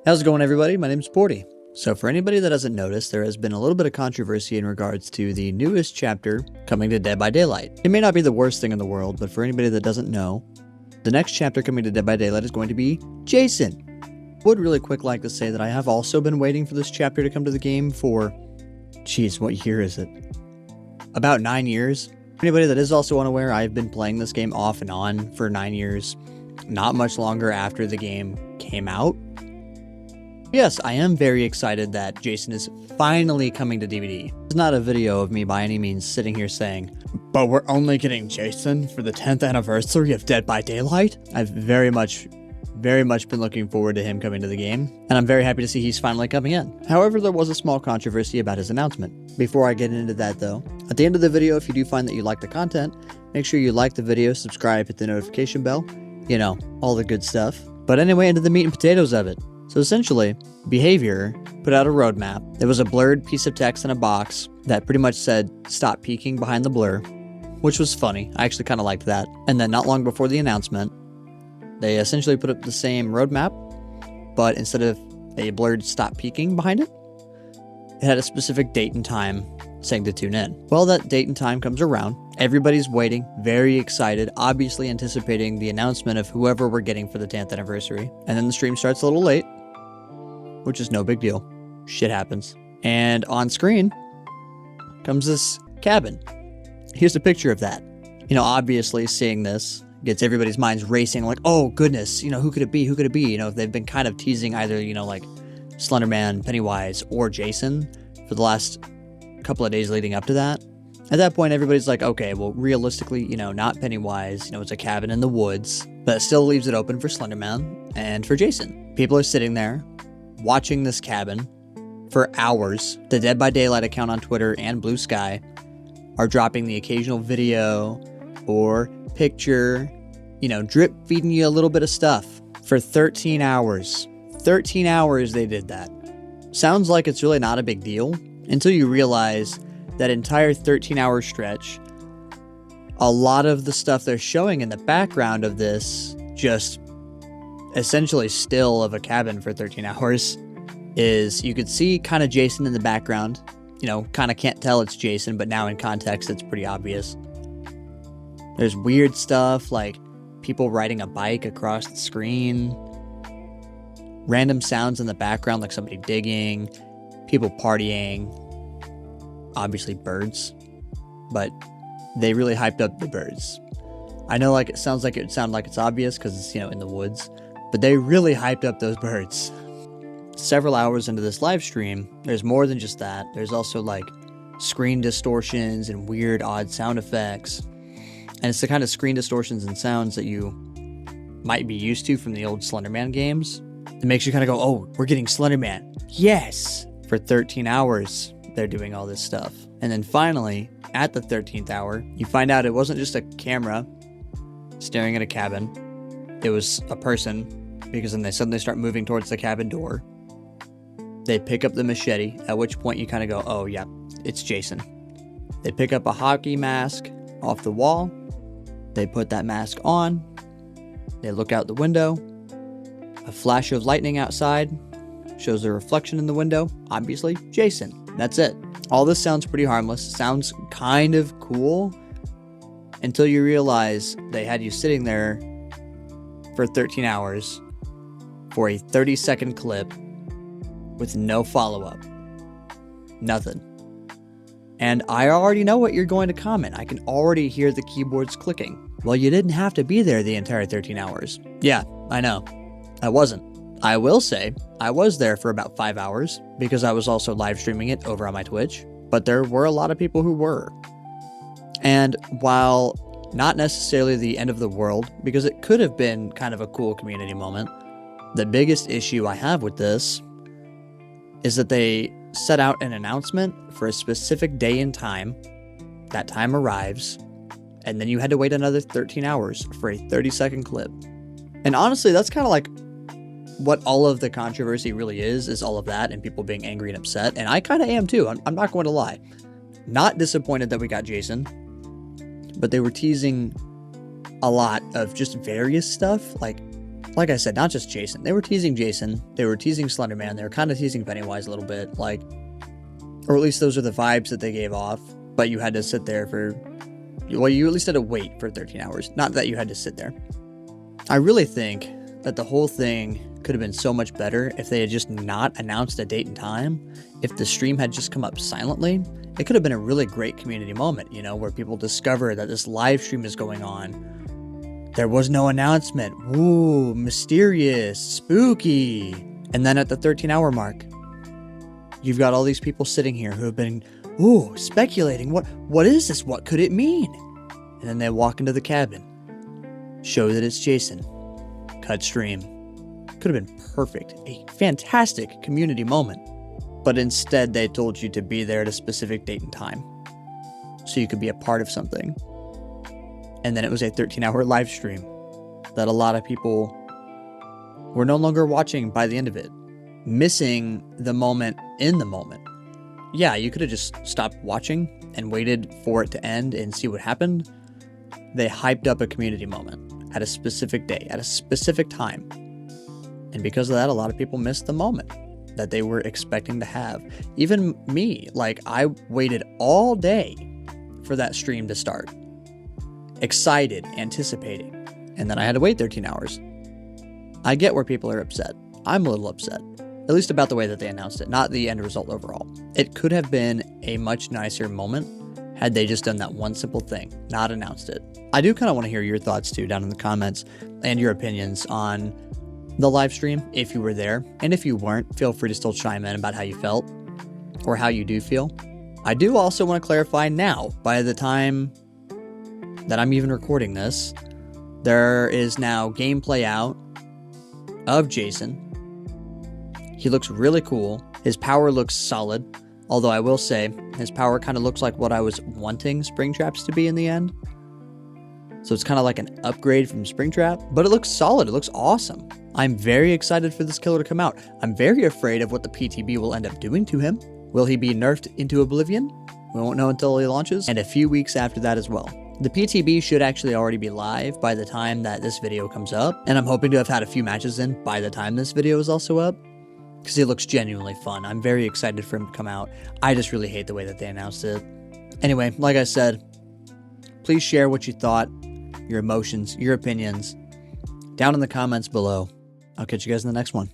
How's it going, everybody? My name's Porty. So for anybody that hasn't noticed, there has been a little bit of controversy in regards to the newest chapter coming to Dead by Daylight. It may not be the worst thing in the world, but for anybody that doesn't know, the next chapter coming to Dead by Daylight is going to be Jason. Would really quick like to say that I have also been waiting for this chapter to come to the game for, geez, what year is it? About 9 years. For anybody that is also unaware, I've been playing this game off and on for 9 years, not much longer after the game came out. Yes, I am very excited that Jason is finally coming to DVD. It's not a video of me by any means sitting here saying, but we're only getting Jason for the 10th anniversary of Dead by Daylight. I've very much been looking forward to him coming to the game, and I'm very happy to see he's finally coming in. However, there was a small controversy about his announcement. Before I get into that though, at the end of the video, if you do find that you like the content, make sure you like the video, subscribe, hit the notification bell, you know, all the good stuff. But anyway, into the meat and potatoes of it. So essentially, BHVR put out a roadmap. There was a blurred piece of text in a box that pretty much said, stop peeking behind the blur, which was funny. I actually kind of liked that. And then not long before the announcement, they essentially put up the same roadmap, but instead of a blurred stop peeking behind it, it had a specific date and time saying to tune in. Well, that date and time comes around. Everybody's waiting, very excited, obviously anticipating the announcement of whoever we're getting for the 10th anniversary. And then the stream starts a little late, which is no big deal. Shit happens. And on screen comes this cabin. Here's a picture of that. You know, obviously seeing this gets everybody's minds racing like, oh goodness, you know, who could it be? Who could it be? You know, they've been kind of teasing either, you know, like Slenderman, Pennywise, or Jason for the last couple of days leading up to that. At that point, everybody's like, okay, well, realistically, you know, not Pennywise, you know, it's a cabin in the woods, but it still leaves it open for Slenderman and for Jason. People are sitting there watching this cabin for hours. The Dead by Daylight account on Twitter and Blue Sky are dropping the occasional video or picture, you know, drip feeding you a little bit of stuff for 13 hours. 13 hours they did that. Sounds like it's really not a big deal until you realize that entire 13-hour stretch, a lot of the stuff they're showing in the background of this, just essentially still of a cabin for 13 hours, is you could see kind of Jason in the background. You know, kind of can't tell it's Jason, but now in context, it's pretty obvious. There's weird stuff like people riding a bike across the screen, random sounds in the background like somebody digging, people partying, obviously birds, but they really hyped up the birds. I know like it sounds like it's obvious because it's, you know, in the woods, but they really hyped up those birds. Several hours into this live stream, there's more than just that. There's also like screen distortions and weird odd sound effects. And it's the kind of screen distortions and sounds that you might be used to from the old Slenderman games. It makes you kind of go, oh, we're getting Slenderman. Yes! For 13 hours, they're doing all this stuff. And then finally, at the 13th hour, you find out it wasn't just a camera staring at a cabin. It was a person, because then they suddenly start moving towards the cabin door. They pick up the machete, at which point you kind of go, oh yeah, it's Jason. They pick up a hockey mask off the wall. They put that mask on. They look out the window. A flash of lightning outside shows a reflection in the window. Obviously, Jason. That's it. All this sounds pretty harmless. Sounds kind of cool until you realize they had you sitting there for 13 hours for a 30-second clip with no follow-up. Nothing. And I already know what you're going to comment. I can already hear the keyboards clicking. Well, you didn't have to be there the entire 13 hours. Yeah, I know. I wasn't. I will say, I was there for about 5 hours because I was also live streaming it over on my Twitch, but there were a lot of people who were. And while not necessarily the end of the world, because it could have been kind of a cool community moment, the biggest issue I have with this is that they set out an announcement for a specific day and time. That time arrives, and then you had to wait another 13 hours for a 30-second clip. And honestly, that's kind of like what all of the controversy really is all of that and people being angry and upset. And I kind of am too. I'm not going to lie. Not disappointed that we got Jason, but they were teasing a lot of just various stuff. Like like I said, not just Jason. They were teasing Jason. They were teasing Slender Man. They were kind of teasing Pennywise a little bit, like, or at least those are the vibes that they gave off. But you had to sit there for, well, you at least had to wait for 13 hours. Not that you had to sit there. I really think that the whole thing could have been so much better if they had just not announced a date and time. If the stream had just come up silently, it could have been a really great community moment, you know, where people discover that this live stream is going on. There was no announcement. Ooh, mysterious, spooky. And then at the 13-hour mark, you've got all these people sitting here who have been, ooh, speculating. What is this? What could it mean? And then they walk into the cabin, show that it's Jason, cut stream. Could have been perfect. A fantastic community moment. But instead, they told you to be there at a specific date and time, so you could be a part of something. And then it was a 13-hour live stream that a lot of people were no longer watching by the end of it, missing the moment in the moment. Yeah, you could have just stopped watching and waited for it to end and see what happened. They hyped up a community moment at a specific day, at a specific time. And because of that, a lot of people missed the moment that they were expecting to have. Even me, like, I waited all day for that stream to start. Excited, anticipating. And then I had to wait 13 hours. I get where people are upset. I'm a little upset. At least about the way that they announced it, not the end result overall. It could have been a much nicer moment had they just done that one simple thing, not announced it. I do kind of want to hear your thoughts too down in the comments and your opinions on the live stream if you were there. And if you weren't, feel free to still chime in about how you felt or how you do feel. I do also want to clarify now, by the time that I'm even recording this, there is now gameplay out of Jason. He looks really cool. His power looks solid. Although I will say, his power kind of looks like what I was wanting Springtraps to be in the end. So it's kind of like an upgrade from Springtrap, but it looks solid. It looks awesome. I'm very excited for this killer to come out. I'm very afraid of what the PTB will end up doing to him. Will he be nerfed into oblivion? We won't know until he launches, and a few weeks after that as well. The PTB should actually already be live by the time that this video comes up, and I'm hoping to have had a few matches in by the time this video is also up, because he looks genuinely fun. I'm very excited for him to come out. I just really hate the way that they announced it. Anyway, like I said, please share what you thought, your emotions, your opinions, down in the comments below. I'll catch you guys in the next one.